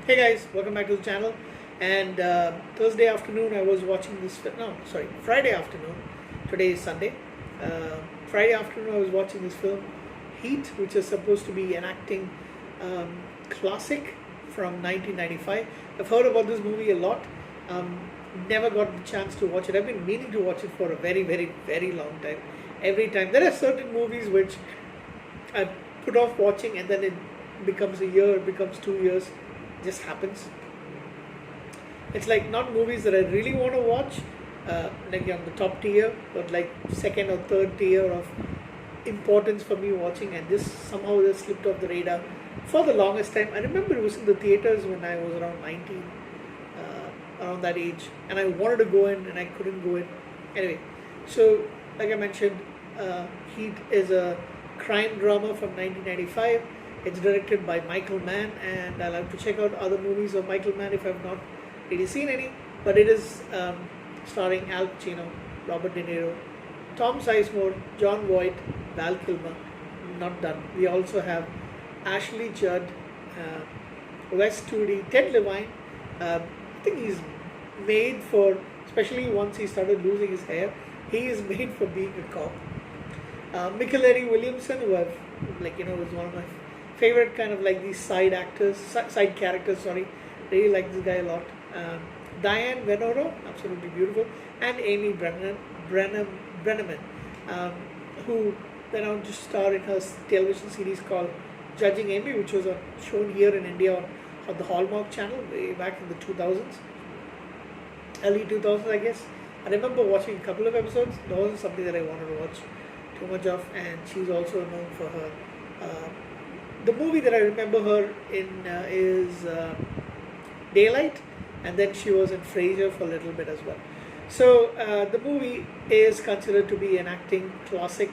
Hey guys, welcome back to the channel. And Thursday afternoon, I was watching this. No, sorry, Friday afternoon. Today is Sunday. Friday afternoon, I was watching this film, Heat, which is supposed to be an acting classic from 1995. I've heard about this movie a lot. Never got the chance to watch it. I've been meaning to watch it for a very, very, very long time. Every time there are certain movies which I put off watching, and then it becomes a year, it becomes 2 years. Just happens. It's like not movies that I really want to watch, like on the top tier, but like second or third tier of importance for me watching, and this somehow just slipped off the radar for the longest time. I remember it was in the theaters when I was around 19, around that age, and I wanted to go in and I couldn't go in. Anyway, so like I mentioned, Heat is a crime drama from 1995. It's directed by Michael Mann, and I'll have to check out other movies of Michael Mann if I've not really seen any. But it is starring Al Pacino, Robert De Niro, Tom Sizemore, John Voight, Val Kilmer. Not done. We also have Ashley Judd, Wes Studi, Ted Levine. I think he's made for, especially once he started losing his hair, he is made for being a cop. Michael Williamson, who I've, is one of my favorite kind of like these side characters, sorry. Really like this guy a lot. Diane Venoro, absolutely beautiful. And Amy Brenneman, who went on to star in her television series called Judging Amy, which was shown here in India on the Hallmark channel way back in the 2000s. Early 2000s, I guess. I remember watching a couple of episodes. It wasn't something that I wanted to watch too much of, and she's also known for her the movie that I remember her in is Daylight, and then she was in Frasier for a little bit as well. So the movie is considered to be an acting classic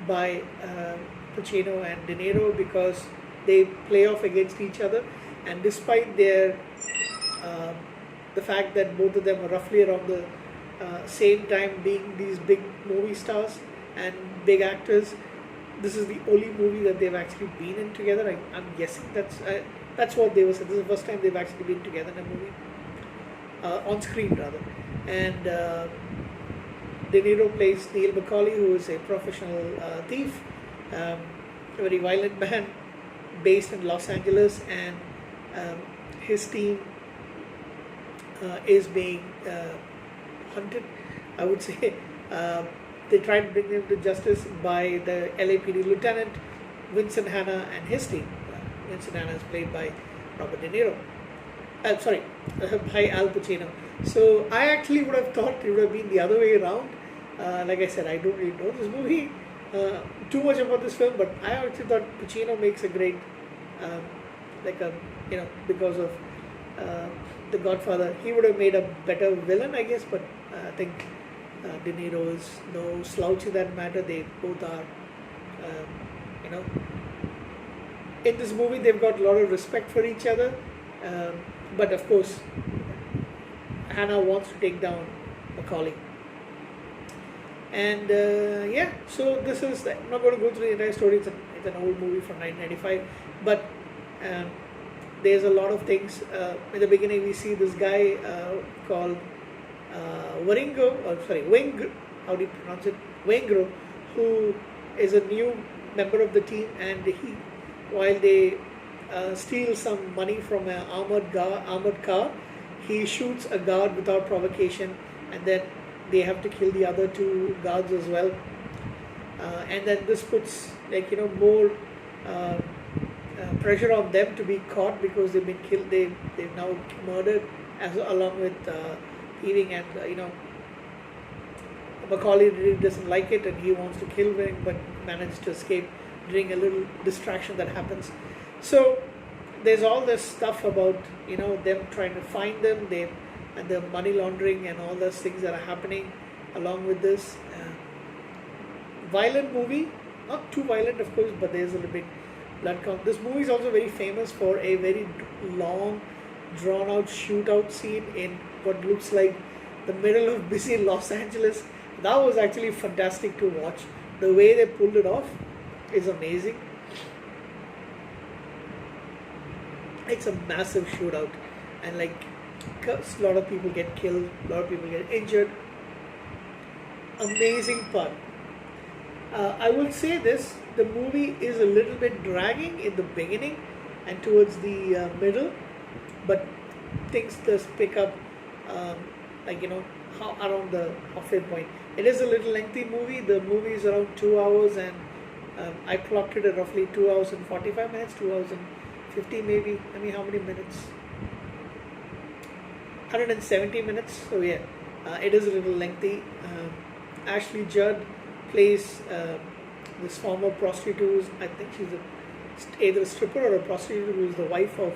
by Pacino and De Niro because they play off against each other, and despite their the fact that both of them are roughly around the same time being these big movie stars and big actors, this is the only movie that they've actually been in together. I'm guessing that's what they were saying. This is the first time they've actually been together in a movie, on screen rather. And De Niro plays Neil McCauley, who is a professional thief, a very violent man based in Los Angeles, and his team is being hunted, I would say. They tried to bring him to justice by the LAPD lieutenant, Vincent Hanna, and his team. Vincent Hanna is played by Robert De Niro. By Al Pacino. So I actually would have thought it would have been the other way around. Like I said, I don't really know this movie too much about this film, but I actually thought Pacino makes a great, because of The Godfather, he would have made a better villain, I guess, but I think De Niro is no slouch in that matter. They both are, in this movie they've got a lot of respect for each other, but of course Hannah wants to take down Macaulay. And so this is, I'm not going to go through the entire story. It's an old movie from 1995, but there's a lot of things. In the beginning we see this guy called Weng, how do you pronounce it? Wengro, who is a new member of the team, and while they steal some money from an armored car, he shoots a guard without provocation, and then they have to kill the other two guards as well. And then this puts more pressure on them to be caught because they've been killed. They've now murdered along with thieving, and Macaulay really doesn't like it, and he wants to kill them, but manages to escape during a little distraction that happens. So there's all this stuff about them trying to find them, and the money laundering and all those things that are happening along with this violent movie. Not too violent, of course, but there's a little bit blood count. This movie is also very famous for a very long, drawn-out shootout scene in what looks like the middle of busy Los Angeles. That was actually fantastic to watch. The way they pulled it off is amazing. It's a massive shootout, and like a lot of people get killed, a lot of people get injured. Amazing part. I will say this: the movie is a little bit dragging in the beginning and towards the middle, but things just pick up, um, like around the halfway point. It is a little lengthy movie. The movie is around 2 hours, and I clocked it at roughly 2 hours and 45 minutes, 2 hours and 50 maybe. I mean, how many minutes? 170 minutes. So yeah, it is a little lengthy. Ashley Judd plays this former prostitute. I think she's either a stripper or a prostitute who is the wife of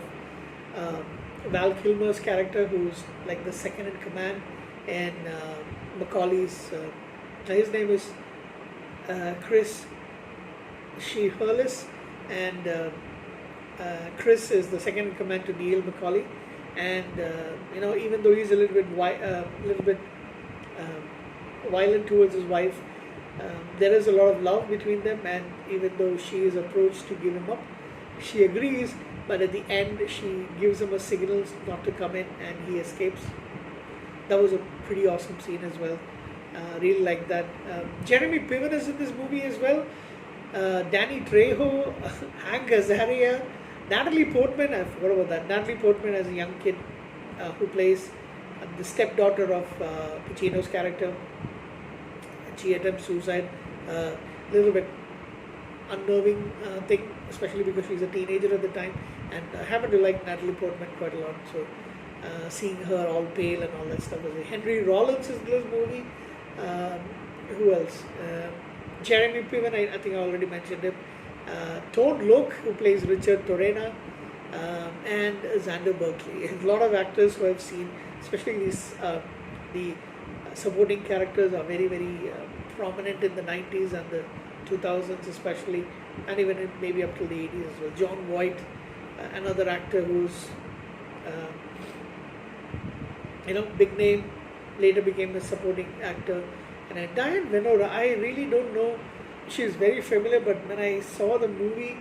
Val Kilmer's character, who's like the second in command, and Macaulay's. His name is Chris Hurlis, and Chris is the second in command to Neil Macaulay. And even though he's a little bit violent towards his wife, there is a lot of love between them. And even though she is approached to give him up, she agrees. But at the end, she gives him a signal not to come in, and he escapes. That was a pretty awesome scene as well. Really like that. Jeremy Piven is in this movie as well. Danny Trejo, Hank Azaria, Natalie Portman. I forgot about that. Natalie Portman as a young kid who plays the stepdaughter of Pacino's character. She attempts suicide. A little bit unnerving thing, especially because she's a teenager at the time. And I happen to like Natalie Portman quite a lot. So seeing her all pale and all that stuff. Henry Rollins is in this movie. Who else? Jeremy Piven, I think I already mentioned him. Todd Loke, who plays Richard Torrena, and Xander Berkeley. A lot of actors who I've seen, especially the supporting characters, are very, very prominent in the 90s and the 2000s especially, and even maybe up to the 80s as well. John Voight, another actor who's big name, later became a supporting actor. And Diane Venora, I really don't know. She's very familiar, but when I saw the movie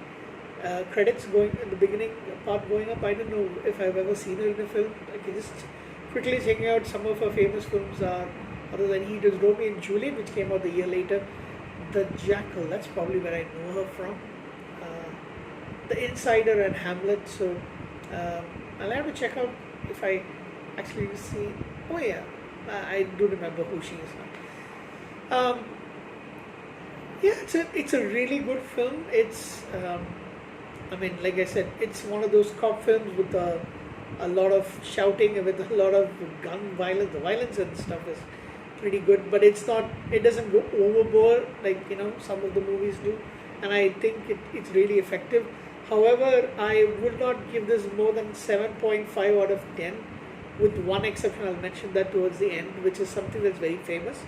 credits going in the beginning, part going up, I don't know if I've ever seen her in a film. I can just quickly checking out some of her famous films are, other than He Does Romeo and Juliet, which came out the year later. The Jackal, that's probably where I know her from. The Insider and Hamlet. So I'll have to check out if I actually see. Oh yeah, I do remember who she is now. Yeah, it's a really good film. It's like I said, it's one of those cop films with a lot of shouting, with a lot of gun violence. The violence and stuff is pretty good, but it doesn't go overboard like some of the movies do, and I think it's really effective. However, I would not give this more than 7.5 out of 10, with one exception. I'll mention that towards the end, which is something that's very famous.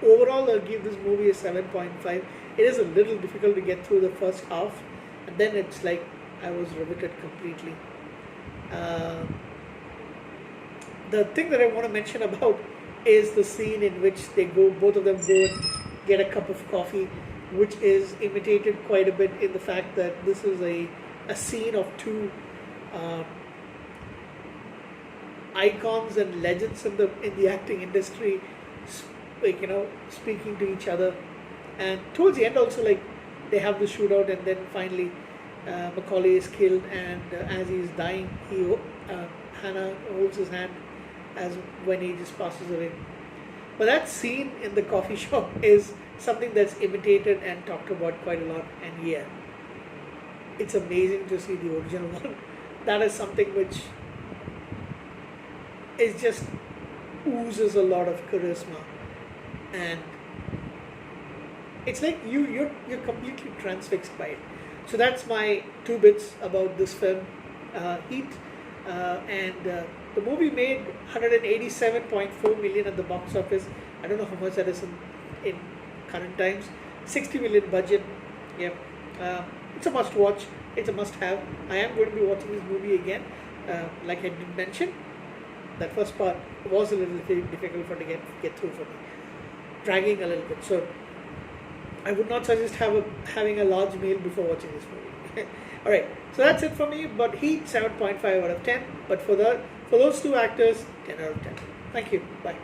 Overall, I'll give this movie a 7.5. It is a little difficult to get through the first half, and then it's like I was riveted completely. The thing that I want to mention about is the scene in which both of them go and get a cup of coffee, which is imitated quite a bit in the fact that this is a scene of two icons and legends in the acting industry, speaking to each other. And towards the end also, like, they have the shootout, and then finally Macaulay is killed, and as he's dying, Hannah holds his hand as when he just passes away. But that scene in the coffee shop is something that's imitated and talked about quite a lot, and yeah, it's amazing to see the original one. That is something which is just oozes a lot of charisma, and it's like you're completely transfixed by it. So that's my two bits about this film, Heat, and the movie made 187.4 million at the box office. I don't know how much that is in current times. 60 million budget. Yep. It's a must watch. It's a must have. I am going to be watching this movie again. Like I did mention, that first part was a little difficult to get through for me, dragging a little bit. So I would not suggest having a large meal before watching this movie. All right, so that's it for me. But Heat 7.5 out of 10. But for those two actors, 10 out of 10. Thank you. Bye.